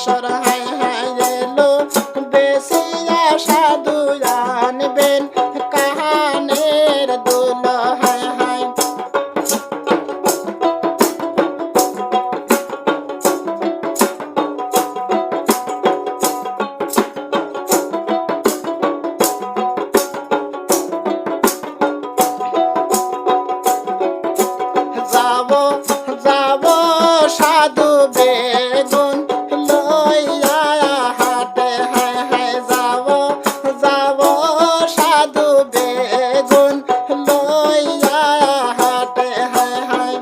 বাসর হায় হায় এলো বেশিয়া সাধু আনবেন কাহানের দুল হায় হায় যাবো যাবো সাধু বেগুন লইয়া হাটে হায় হায় যাবো যাবো সাধু বেগুন লইয়া হাটে হায় হায়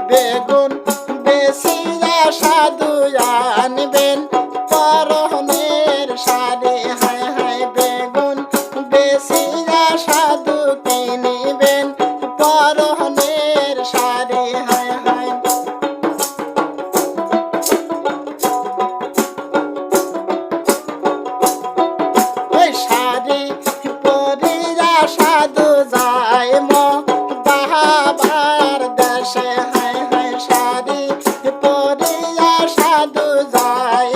বেগুন বেশিয়া সাধু আনবেন পরনের শাড়ি হায় হায় বেগুন বেশিয়া সাধু কিনিবেন পরনের শাড়ি হায় হায় ওই শাড়ি পরিয়া সাধু যায় বাবার দেশে হায় হায় শাড়ি পরিয়া সাধু যায়